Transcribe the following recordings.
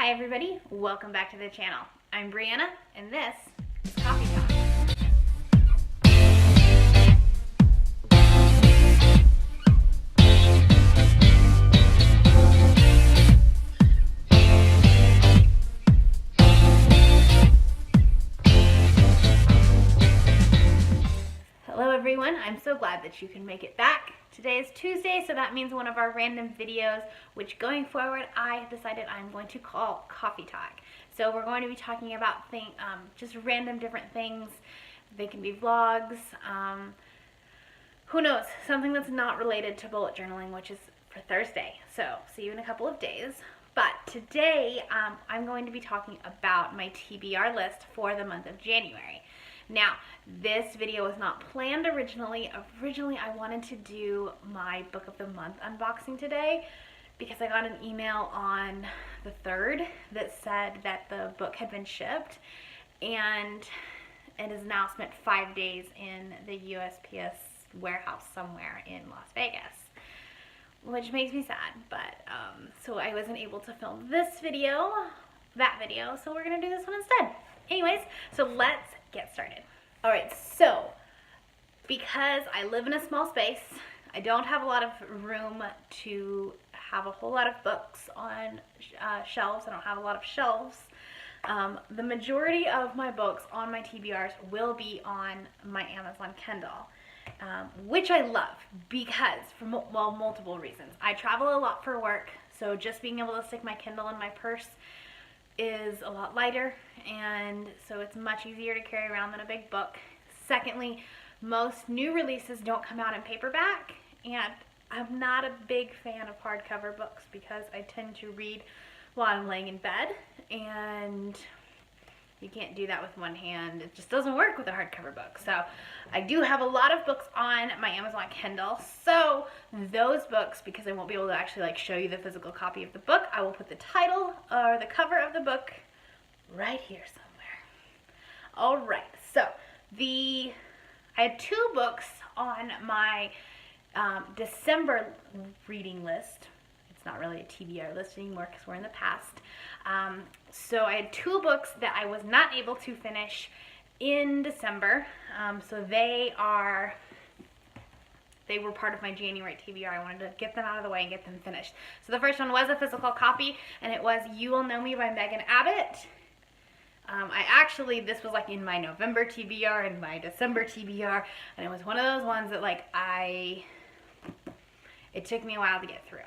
Hi everybody, welcome back to the channel. I'm Brianna and this is Coffee Talk. Hello everyone, I'm so glad that you can make it back. Today is Tuesday, so that means one of our random videos, which going forward I have decided I'm going to call Coffee Talk. So we're going to be talking about just random different things. They can be vlogs, who knows, something that's not related to bullet journaling, which is for Thursday. So see you in a couple of days. But today I'm going to be talking about my TBR list for the month of January. Now, this video was not planned originally. Originally, I wanted to do my book of the month unboxing today because I got an email on the 3rd that said that the book had been shipped and it has now spent 5 days in the USPS warehouse somewhere in Las Vegas, which makes me sad, but so I wasn't able to film that video, so we're gonna do this one instead. Anyways, so let's get started. All right, so because I live in a small space, I don't have a lot of room to have a whole lot of books on shelves. I don't have a lot of shelves. The majority of my books on my TBRs will be on my Amazon Kindle, which I love because for multiple reasons. I travel a lot for work, so just being able to stick my Kindle in my purse is a lot lighter, and so it's much easier to carry around than a big book. Secondly, most new releases don't come out in paperback, and I'm not a big fan of hardcover books because I tend to read while I'm laying in bed, and you can't do that with one hand. It just doesn't work with a hardcover book. So I do have a lot of books on my Amazon Kindle. So those books, because I won't be able to actually show you the physical copy of the book, I will put the title or the cover of the book right here somewhere. All right, so I had 2 books on my December reading list. It's not really a TBR list anymore because we're in the past. So I had 2 books that I was not able to finish in December. So they were part of my January TBR. I wanted to get them out of the way and get them finished. So the first one was a physical copy, and it was You Will Know Me by Megan Abbott. This was in my November TBR and my December TBR, and it was one of those ones that it took me a while to get through.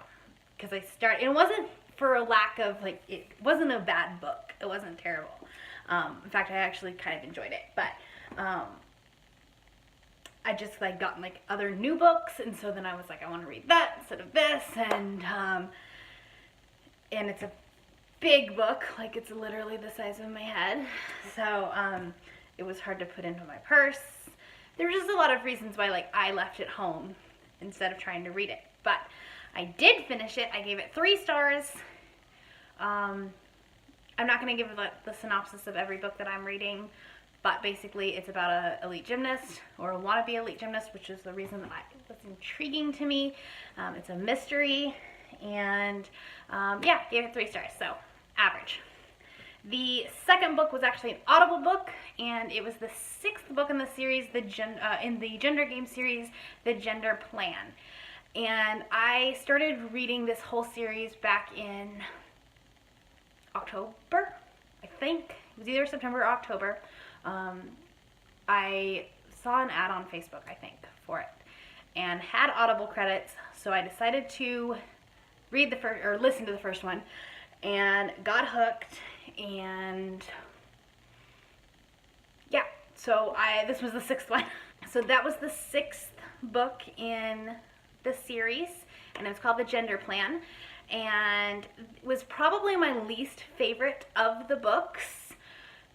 Because it wasn't for a lack of, it wasn't a bad book. It wasn't terrible. In fact, I actually kind of enjoyed it. But I just gotten other new books, and so then I was I want to read that instead of this, and it's a big book. It's literally the size of my head. So it was hard to put into my purse. There were just a lot of reasons why I left it home instead of trying to read it. But I did finish it. I gave it 3 stars. I'm not going to give the synopsis of every book that I'm reading, but basically it's about an elite gymnast, or a wannabe elite gymnast, which is the reason that it was intriguing to me. It's a mystery, and yeah, gave it 3 stars, so average. The second book was actually an Audible book, and it was the 6th book in the series, in the Gender Game series, The Gender Plan. And I started reading this whole series back in October, I think. It was either September or October. I saw an ad on Facebook, I think, for it, and had Audible credits, so I decided to listen to the first one, and got hooked, and yeah, so this was the 6th one. So that was the 6th book in the series, and it was called The Gender Plan, and it was probably my least favorite of the books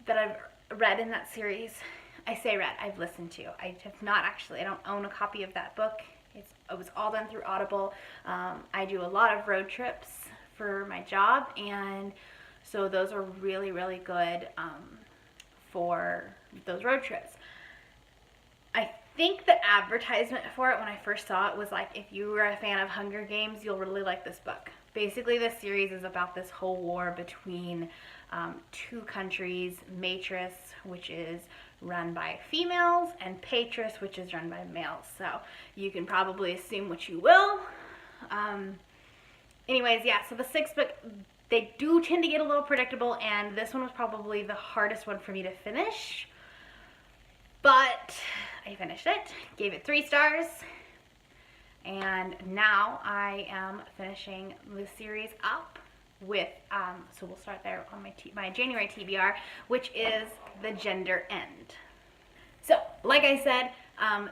that I've read in that series. I say read, I've listened to. I have not actually, I don't own a copy of that book. It was all done through Audible. I do a lot of road trips for my job, and so those are really, really good for those road trips. I think the advertisement for it when I first saw it was if you were a fan of Hunger Games, you'll really like this book. Basically, this series is about this whole war between two countries, Matris, which is run by females, and Patris, which is run by males. So you can probably assume what you will. Anyways, yeah, so the sixth book, they do tend to get a little predictable, and this one was probably the hardest one for me to finish. But I finished it, gave it 3 stars, and now I am finishing the series up with, so we'll start there on my January TBR, which is The Gender End. So, like I said,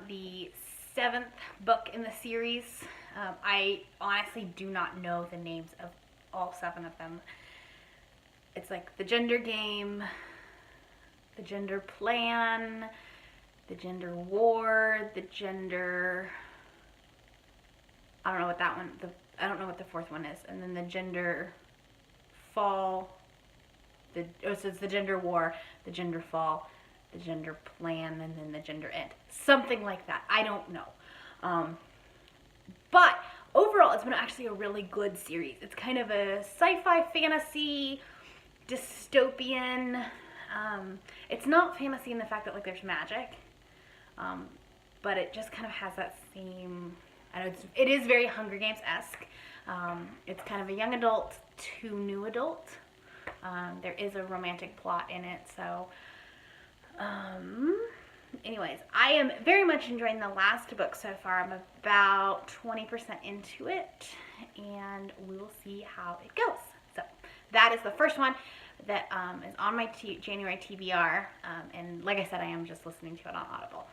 the 7th book in the series, I honestly do not know the names of all 7 of them. It's like The Gender Game, The Gender Plan, The Gender War, The Gender, I don't know what that one, I don't know what the 4th one is, and then The Gender Fall, so it's The Gender War, The Gender Fall, The Gender Plan, and then The Gender End. Something like that. I don't know. But overall, it's been actually a really good series. It's kind of a sci-fi fantasy, dystopian. It's not fantasy in the fact that like there's magic, but it just kind of has that same, I know it is very Hunger Games-esque. It's kind of a young adult to new adult. There is a romantic plot in it, so anyways, I am very much enjoying the last book so far. I'm about 20% into it, and we will see how it goes. So that is the first one that is on my January TBR, and like I said, I am just listening to it on Audible.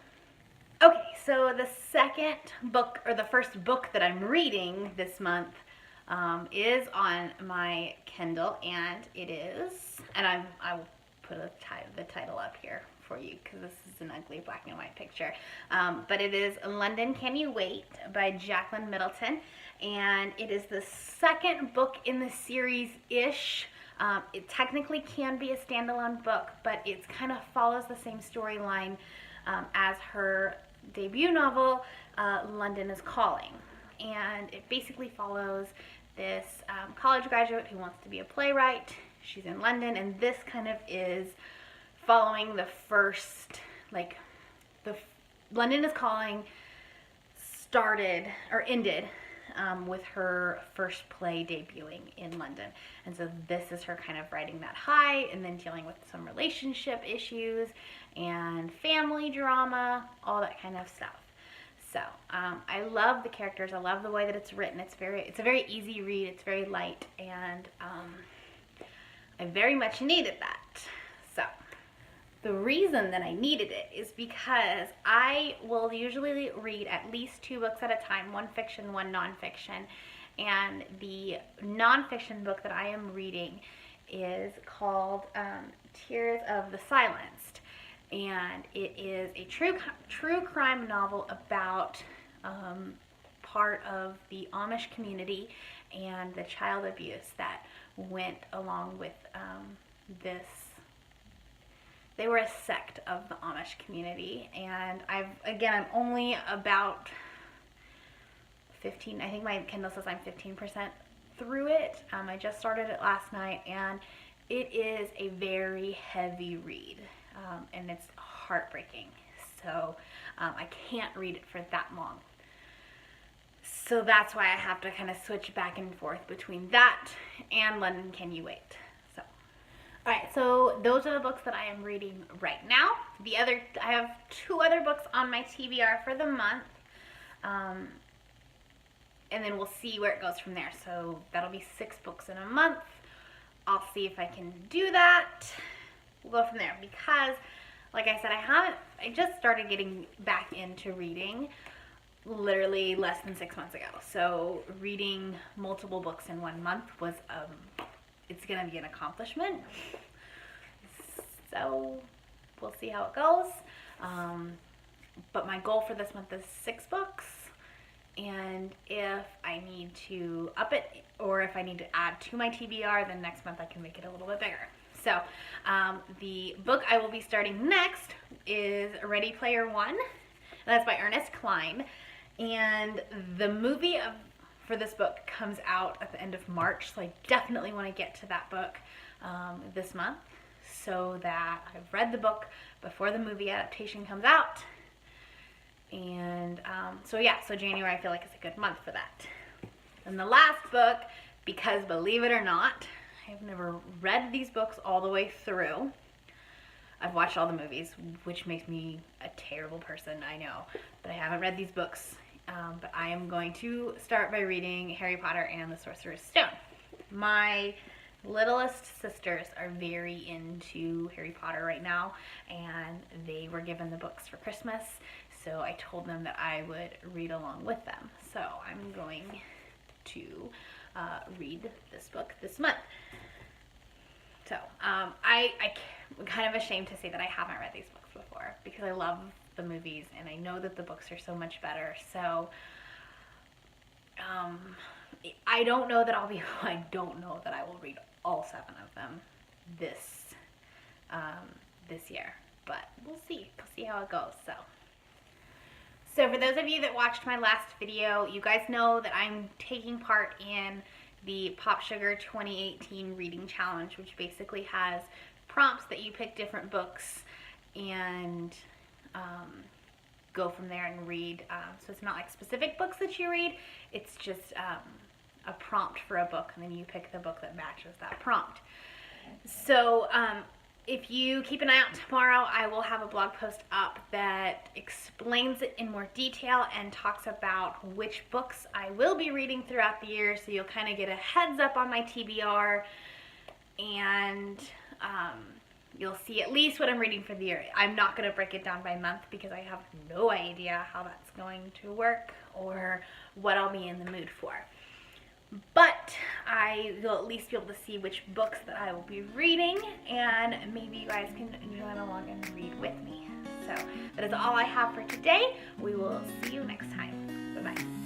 Okay, so the second book, or the first book that I'm reading this month, is on my Kindle, and it is, and I will put the title up here for you because this is an ugly black and white picture, but it is London Can You Wait by Jacqueline Middleton, and it is the second book in the series-ish. It technically can be a standalone book, but it kind of follows the same storyline as her debut novel, London is Calling. And it basically follows this college graduate who wants to be a playwright. She's in London, and this kind of is following the first, like, London is Calling started, or ended, with her first play debuting in London. And so this is her kind of riding that high and then dealing with some relationship issues and family drama, all that kind of stuff. So I love the characters. I love the way that it's written. It's a very easy read. It's very light, and I very much needed that. So the reason that I needed it is because I will usually read at least 2 books at a time, one fiction, one nonfiction. And the nonfiction book that I am reading is called Tears of the Silenced. And it is a true crime novel about part of the Amish community and the child abuse that went along with this. They were a sect of the Amish community, and I'm only about 15, I think my Kindle says I'm 15% through it. I just started it last night, and it is a very heavy read, and it's heartbreaking. So I can't read it for that long. So that's why I have to kind of switch back and forth between that and London Can You Wait. Alright, so those are the books that I am reading right now. I have 2 other books on my TBR for the month, and then we'll see where it goes from there. So that'll be 6 books in a month. I'll see if I can do that. We'll go from there because, like I said, I just started getting back into reading literally less than 6 months ago. So reading multiple books in 1 month was it's going to be an accomplishment. So we'll see how it goes. But my goal for this month is 6 books. And if I need to up it, or if I need to add to my TBR, then next month I can make it a little bit bigger. So the book I will be starting next is Ready Player One. And that's by Ernest Cline. And the movie for this book comes out at the end of March, so I definitely want to get to that book this month so that I've read the book before the movie adaptation comes out. And so January I feel like is a good month for that. And the last book, because believe it or not, I've never read these books all the way through. I've watched all the movies, which makes me a terrible person, I know. But I haven't read these books. But I am going to start by reading Harry Potter and the Sorcerer's Stone. My littlest sisters are very into Harry Potter right now, and they were given the books for Christmas, so I told them that I would read along with them. So I'm going to read this book this month. So I'm kind of ashamed to say that I haven't read these books before because I love the movies and I know that the books are so much better. So I don't know that I don't know that I will read all 7 of them this year, but we'll see how it goes. So for those of you that watched my last video, you guys know that I'm taking part in the PopSugar 2018 Reading Challenge, which basically has prompts that you pick different books and go from there and read. So it's not like specific books that you read, it's just a prompt for a book, and then you pick the book that matches that prompt. So if you keep an eye out tomorrow, I will have a blog post up that explains it in more detail and talks about which books I will be reading throughout the year, so you'll kind of get a heads up on my TBR, and you'll see at least what I'm reading for the year. I'm not going to break it down by month because I have no idea how that's going to work or what I'll be in the mood for. But I will at least be able to see which books that I will be reading, and maybe you guys can join along and read with me. So that is all I have for today. We will see you next time. Bye-bye.